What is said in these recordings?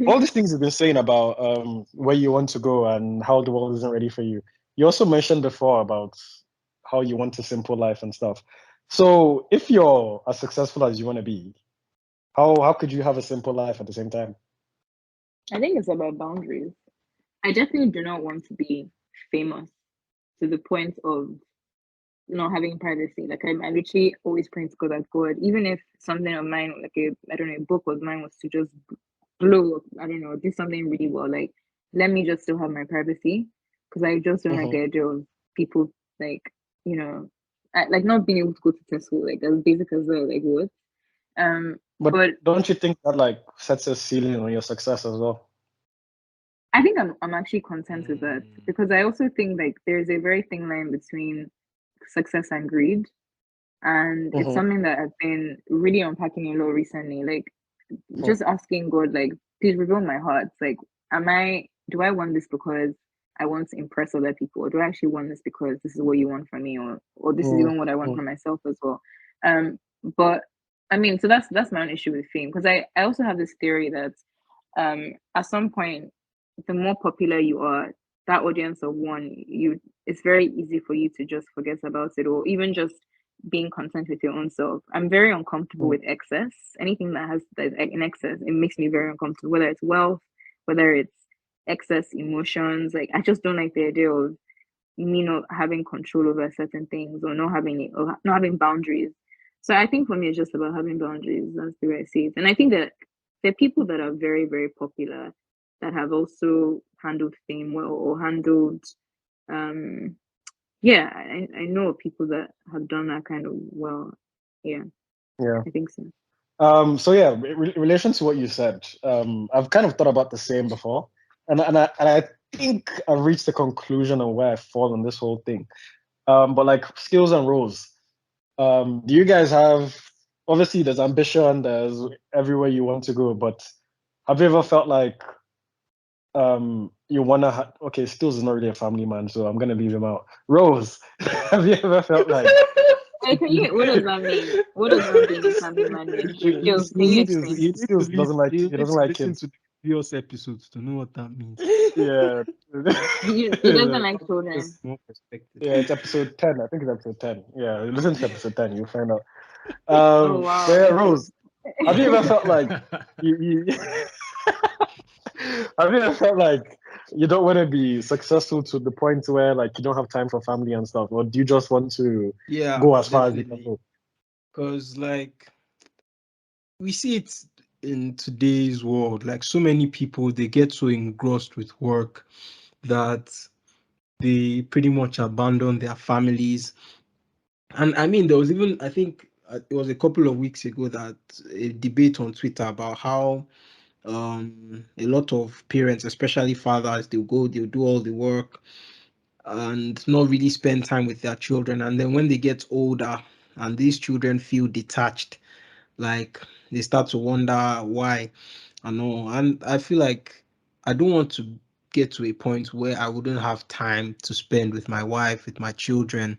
all these things you've been saying about where you want to go and how the world isn't ready for you. You also mentioned before about how you want a simple life and stuff. So if you're as successful as you want to be, how could you have a simple life at the same time? I think it's about boundaries. I definitely do not want to be famous to the point of not having privacy. Like I literally always praying to God that God, even if something of mine, like I don't know, a book of mine was to just blow up, I don't know, do something really well. Like let me just still have my privacy because I just don't like Hmm. the idea of people like you know, like not being able to go to test school, like as basic as well, like what. But But don't you think that like sets a ceiling on your success as well? I think I'm actually content with that Mm. because I also think like there's a very thin line between success and greed. And it's Hmm. something that I've been really unpacking a lot recently. Like Hmm. just asking God, like, please reveal my heart. Like, do I want this because I want to impress other people? Or do I actually want this because this is what you want from me? Or this is even what I want for myself as well. But I mean, so that's my own issue with fame. Because I also have this theory that at some point, the more popular you are, that audience of one, it's very easy for you to just forget about it or even just being content with your own self. I'm very uncomfortable Hmm. with excess. Anything that in excess, it makes me very uncomfortable. Whether it's wealth, whether it's excess emotions, like I just don't like the idea of me not having control over certain things or not having boundaries. So I think for me, it's just about having boundaries. That's the way I see it. And I think that there are people that are very, very popular that have also handled fame well or handled um yeah, I know people that have done that kind of well. Yeah, Yeah. I think so. So yeah, in relation to what you said, I've kind of thought about the same before, and I think I've reached the conclusion on where I fall on this whole thing. But like skills and roles, do you guys have? Obviously, there's ambition, there's everywhere you want to go, but have you ever felt like you wanna? Okay, Stills is not really a family man, so I'm gonna leave him out. Rose, have you ever felt like Hey, what does that mean? What does not being a family man mean? Skills, can you explain? Stills doesn't like You he need doesn't to like listen to kids? the previous episodes to know what that means. Yeah. He doesn't like children. More perspective. Yeah, it's episode 10. I think it's episode 10. Yeah, listen to episode 10, you'll find out. Oh So wow, yeah, okay. Rose, have you ever felt like you have you ever felt like you don't want to be successful to the point where like you don't have time for family and stuff, or do you just want to Yeah, go as far as you can definitely. go? Because like we see it in today's world, like so many people they get so engrossed with work that they pretty much abandon their families. And I mean, there was even, I think it was a couple of weeks ago that a debate on Twitter about how a lot of parents, especially fathers, they'll do all the work and not really spend time with their children. And then when they get older and these children feel detached, like they start to wonder why and all. And I feel like I don't want to get to a point where I wouldn't have time to spend with my wife, with my children.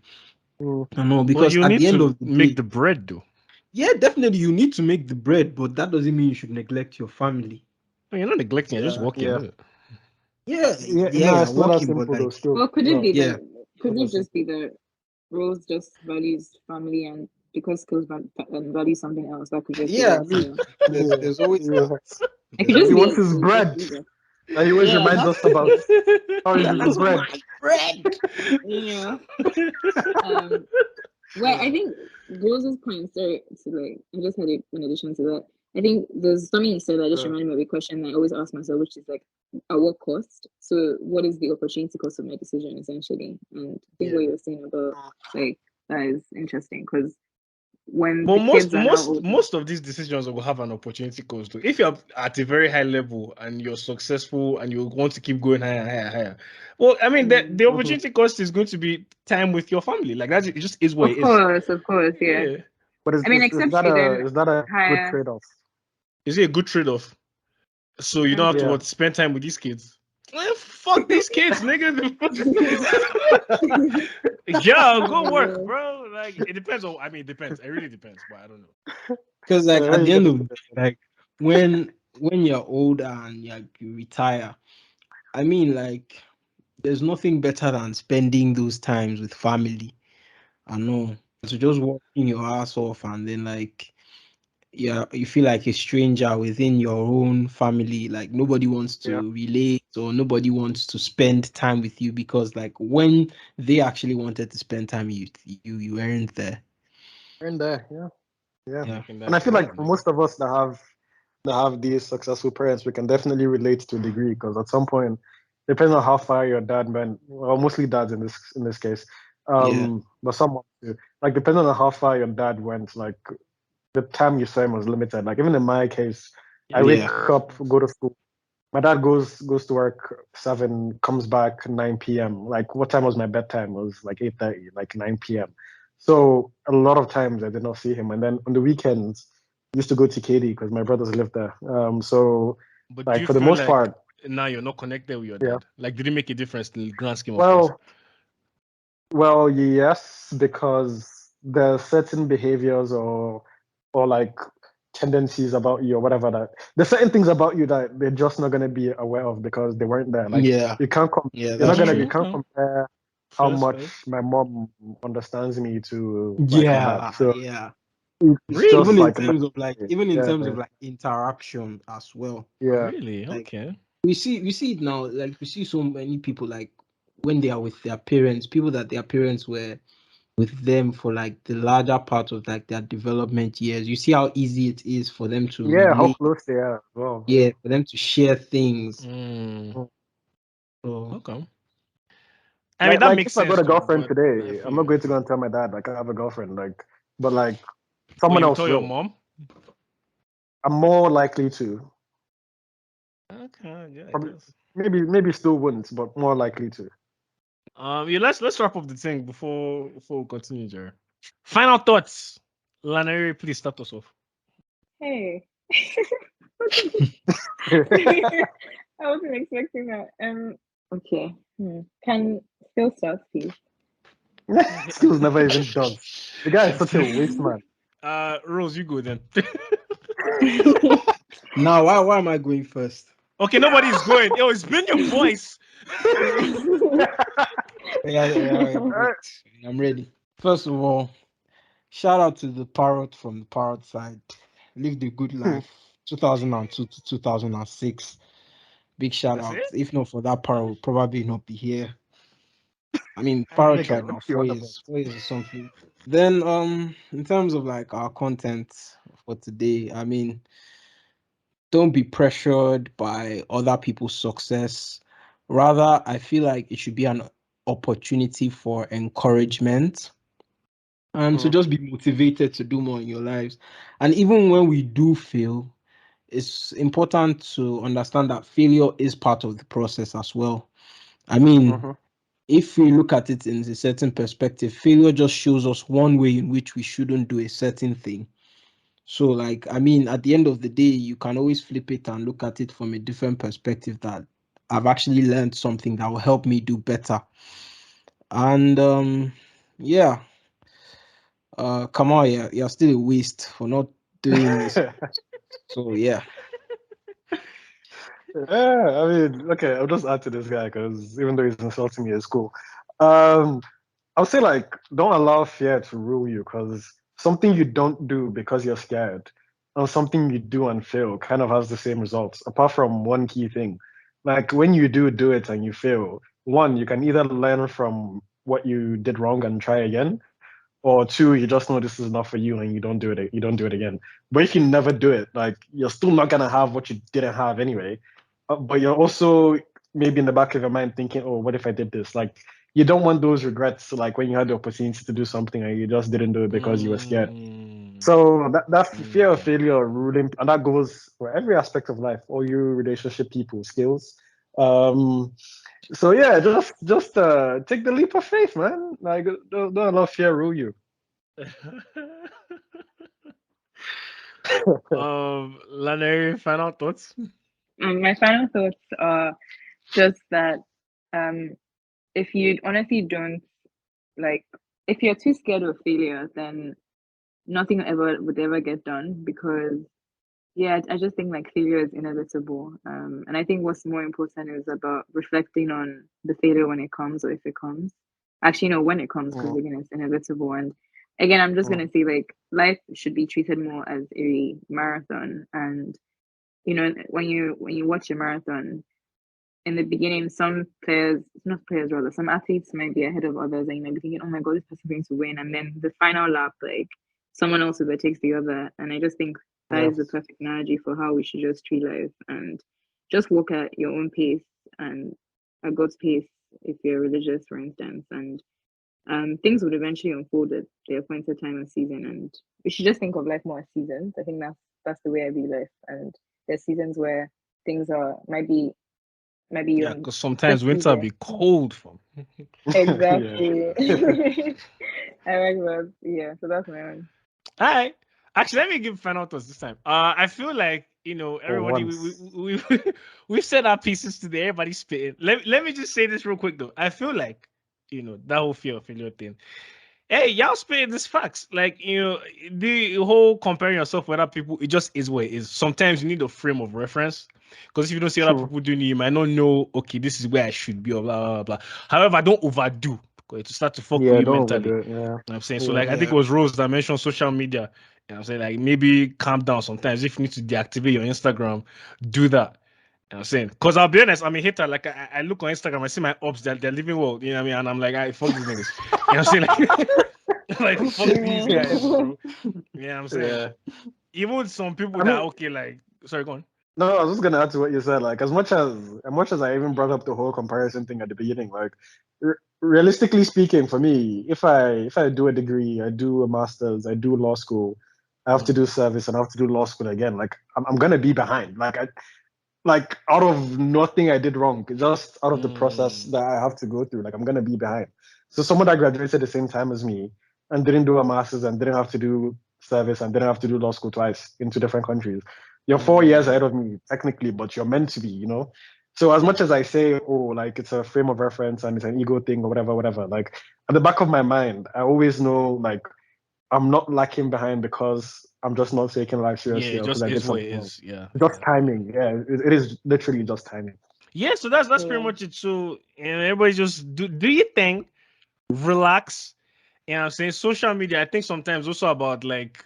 Mm. I know But because you at need the end to of the make day, the bread though. yeah, definitely you need to make the bread, but that doesn't mean you should neglect your family. No, you're not neglecting, you're just Yeah, working. yeah. Isn't it? Yeah, Yeah, yeah, no, you're it's not that working, but simple though, like, still. Well, could it No, be yeah, that? it's Could not that it just be simple. that Rose just values family and because skills values something else? That could just be yeah. I it. mean, So there's Yeah, theast always yeah. that. it could There's just He always be wants that. it. his It could just bread. be that. And he always Yeah, reminds us about how he needs his That's bread. my bread. yeah. Um. Well, I think Rose's point, sorry to like, I just had it in addition to that. I think there's something you said that just Yeah, reminded me of a question I always ask myself, which is like, at what cost? So, what is the opportunity cost of my decision essentially? And I think Yeah. what you were saying about like that is interesting because when But the most kids are now most older, most of these decisions will have an opportunity cost. If you're at a very high level and you're successful and you want to keep going higher, higher, higher, well, I mean mm, the mhm. opportunity cost is going to be time with your family. Like that, it just is what it is. of course, yeah. Yeah. But I mean, is except that you then a good hire. trade-off? Is it a good trade-off? So you don't have to Yeah. what spend time with these kids. Fuck these kids, nigga. Yeah, go Oh, work, well. bro. Like it depends it depends. It really depends, but I don't know. Because like Where at you the end gonna of put the it? day, like when when you're older and you retire, I mean, like, there's nothing better than spending those times with family. I know. So just working your ass off and then like you feel like a stranger within your own family. Like nobody wants Yeah. to relate or nobody wants to spend time with you because like when they actually wanted to spend time with you weren't there. And there, yeah. Yeah. And I feel like for most of us that have these successful parents, we can definitely relate to a degree because at some point, depending on how far your dad went, well, mostly dads in this case, Yeah. but someone too, like depending on how far your dad went, like the time you saw him was limited. Like even in my case, I wake Yeah. up, go to school. My dad goes to work 7, comes back 9 p.m. Like what time was my bedtime? It was like 8:30, like 9 p.m. So a lot of times I did not see him. And then on the weekends, I used to go to Katy because my brothers lived there. So But do like you for the feel most like part, now you're not connected with your yeah. dad? Like, did it make a difference in the grand scheme of things? Well, yes, because there are certain behaviors or like tendencies about you or whatever that there's certain things about you that they're just not gonna be aware of because they weren't there. Like Yeah. you can't Yeah, you're not that's gonna true. you can't Okay. compare how Fair, much fair. my mom understands me to like my dad. Yeah, So yeah. it's Really? just Even in like terms of like even in yeah, terms of like interaction as well. yeah. Really? Like Okay. we see it now, like we see so many people like when they are with their parents, people that their parents were with them for like the larger part of like their development years. You see how easy it is for them to Yeah, how relate, close they are as well. yeah, for them to share things. Mm, So okay. I mean, that Like makes if I got sense a too, girlfriend but I today, feel I'm not you. going to go and tell my dad like I have a girlfriend. Like but like Oh, someone you else tell your will. mom? I'm more likely to. Okay, yeah, I Probably guess. maybe still wouldn't, but more likely to. Yeah, let's wrap up the thing before we continue, Jerry. Final thoughts. Lanaire, please start us off. Hey. I wasn't expecting that. Okay. Can still start, please. Skills never even does. The guy is such a waste man. Rose, you go then. now why am I going first? Okay, nobody's going. Yo, it's been your voice. Yeah, wait. I'm ready. First of all, shout out to the parrot from the Parrot Side. Lived a good life. 2002 to 2006. Big shout That's out. it? If not for that parrot, would probably not be here. I mean, I Parrot mean, Nigga, tried what now you four on about? years, 4 years or something. Then in terms of like our content for today, I mean, don't be pressured by other people's success. Rather, I feel like it should be an opportunity for encouragement and to just be motivated to do more in your lives. And even when we do fail, it's important to understand that failure is part of the process as well. I mean, Mm-hmm. if we look at it in a certain perspective, failure just shows us one way in which we shouldn't do a certain thing. So, like, I mean, at the end of the day, you can always flip it and look at it from a different perspective that I've actually learned something that will help me do better. And yeah, come on, yeah, you're still a waste for not doing this. So yeah. Yeah, I mean, okay, I'll just add to this guy because even though he's insulting me, it's cool. Um, I'll say like, don't allow fear to rule you because something you don't do because you're scared and something you do and fail kind of has the same results, apart from one key thing. Like when you do it and you fail, one, you can either learn from what you did wrong and try again, or two, you just know this is not for you and you don't do it again. But if you never do it, like you're still not gonna have what you didn't have anyway. But you're also maybe in the back of your mind thinking, oh, what if I did this? Like you don't want those regrets, like when you had the opportunity to do something and you just didn't do it because you were scared. Mm, So that's the fear of mm. failure ruling, and that goes for every aspect of life, all your relationship, people, skills. Um, so yeah, just take the leap of faith, man. Like don't allow fear rule you. Lanaire, final thoughts? My final thoughts are just that um, if you honestly don't like, if you're too scared of failure, then nothing ever would ever get done because Yeah, I just think like failure is inevitable. And I think what's more important is about reflecting on the failure when it comes or if it comes. Actually, no, when it comes, because Mm, again, it's inevitable. And again, I'm just mm, gonna say like life should be treated more as a marathon. And when you watch a marathon, in the beginning, some players, not players rather, some athletes might be ahead of others, and you might be thinking, "Oh my God, this person's going to win," and then the final lap, like someone else overtakes the other. And I just think that yeah. is the perfect analogy for how we should just treat life and just walk at your own pace and at God's pace if you're religious, for instance, and things would eventually unfold at the appointed time and season. And we should just think of life more as seasons. I think that's the way I view life. And there's seasons where things are maybe you're Yeah, in because this sometimes winter be season. cold from. Yeah. Exactly. I like that. Yeah, so that's my own. All right. Actually, let me give final thoughts this time. I feel like For everybody once. we've said our pieces today. Everybody's spitting. Let me just say this real quick though. I feel like that whole fear of failure thing. Hey, y'all spitting this facts. Like the whole comparing yourself with other people. It just is what it is. Sometimes you need a frame of reference. Because if you don't see other True. people doing it, you might not know. Okay, this is where I should be. Or blah blah blah. However, don't overdo because it will start to fuck with Yeah, you don't mentally. overdo it. Yeah. You know what I'm saying? So Yeah. like I think Yeah. it was Rose that mentioned social media. You know what I'm saying? Like maybe calm down sometimes. If you need to deactivate your Instagram, do that. You know what I'm saying? Because I'll be honest, I'm a hater. Like I look on Instagram, I see my ups, they're living well, you know what I mean? And I'm like, I fuck these niggas. You know what I'm saying? Like fuck these Yeah. guys, bro. You know what I'm saying? Yeah. Even some people I that mean, okay, like sorry, go on. no, I was just gonna add to what you said. Like, as much as I even brought up the whole comparison thing at the beginning, like, realistically speaking, for me, if I do a degree, I do a master's, I do law school, I have to do service, and I have to do law school again. Like, I'm gonna be behind. Like out of nothing I did wrong, just out of the process Mm. that I have to go through. Like, I'm gonna be behind. So someone that graduated the same time as me and didn't do a master's and didn't have to do service and didn't have to do law school twice in two different countries. You're 4 years Mm. ahead of me, technically, but you're meant to be. So as much as I say, oh, like it's a frame of reference and it's an ego thing or whatever, whatever, like at the back of my mind, I always know like I'm not lacking behind because I'm just not taking life Yeah, seriously it or because just I did is what something it wrong. is. Yeah. Just Yeah. timing. Yeah, it is literally just timing. Yeah, so that's pretty Yeah. much it. So everybody just do your thing, relax. You know what I'm saying? Social media, I think sometimes also about like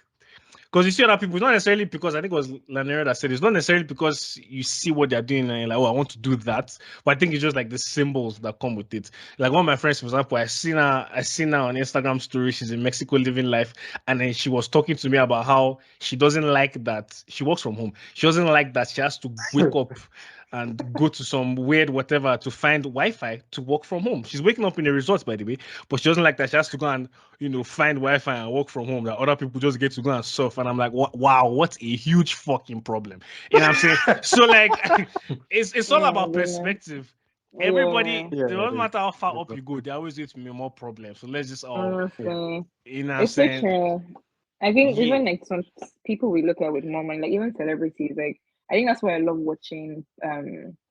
because you see other people, it's not necessarily because I think it was Lanaire that said it's not necessarily because you see what they're doing and you're like, oh, I want to do that. But I think it's just like the symbols that come with it. Like one of my friends, for example, I seen her on Instagram story. She's in Mexico living life, and then she was talking to me about how she doesn't like that she works from home. She doesn't like that she has to wake up and go to some weird whatever to find Wi-Fi to work from home. She's waking up in a resort, by the way, but she doesn't like that she has to go and find Wi-Fi and work from home. That other people just get to go and surf. And I'm like, wow, what a huge fucking problem. You know what I'm saying? So like, it's Oh all my about goodness. perspective. Yeah. Everybody, it Yeah, it doesn't is. matter how far up you go, Exactly. there always going to be more problems. So let's just all, Yeah. Honestly. you know what I'm It's so saying? true. I think Yeah. even like some people we look at with more money, like even celebrities, like I think that's why I love watching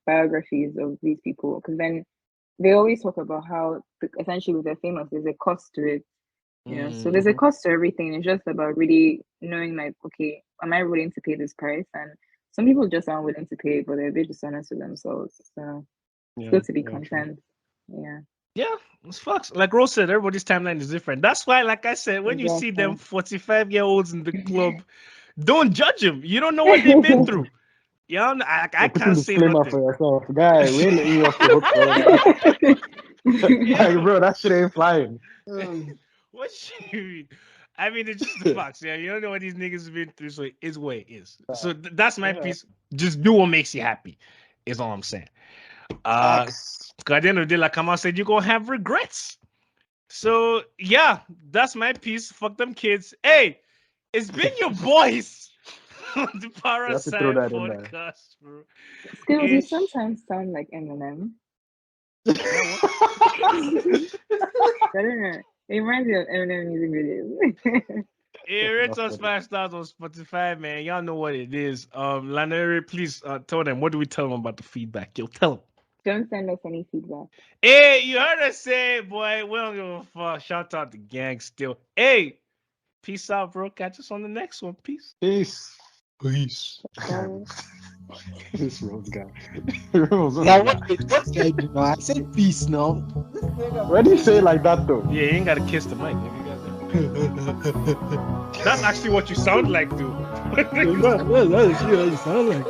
biographies of these people because then they always talk about how essentially with their famous there's a cost to it. So there's a Mm. Mhm. cost to everything. It's just about really knowing like, okay, am I willing to pay this price? And some people just aren't willing to pay it, but they're a bit dishonest with themselves. So it's Yeah, good to be yeah, true. content. Yeah, Yeah, it's facts. Like Rose said, everybody's timeline is different. That's why, like I said, when you see them exactly. 45-year-olds in the club, don't judge them. You don't know what they've been through. Yeah, I You're putting can't say disclaimer for nothing. yourself, guy. We ain't letting you off the hook, bro. Like, Yeah, bro, that shit ain't flying. what you mean? I mean, it's just the facts. Yeah, you don't know what these niggas have been through, so it is what it is. So that's my Yeah. piece. Just do what makes you happy, is all I'm saying. Uh, Facts. 'Cause at the end of the day, like Kamal said, you're gonna have regrets. So yeah, that's my piece. Fuck them kids. Hey, it's been your boys on the You Parrot have to throw Side that in there. podcast, bro. Skills, you Ish. sometimes sound like Eminem. Yeah, what? I don't know. It reminds me of Eminem music videos. Hey, rate That's us funny. 5 stars on Spotify, man. Y'all know what it is. Lanaire, please tell them. What do we tell them about the feedback? Yo, tell them. Don't send us any feedback. Hey, you heard us say, boy. We don't give a fuck. Shout out the gang still. Hey, peace out, bro. Catch us on the next one. Peace. Peace. Peace. This Rose guy. Rose, Now what what guy do now? I said peace now. Why do you say it like that though? Yeah, you ain't gotta kiss the mic. Nigga. That's actually what you sound like, dude. That's actually what you sound like.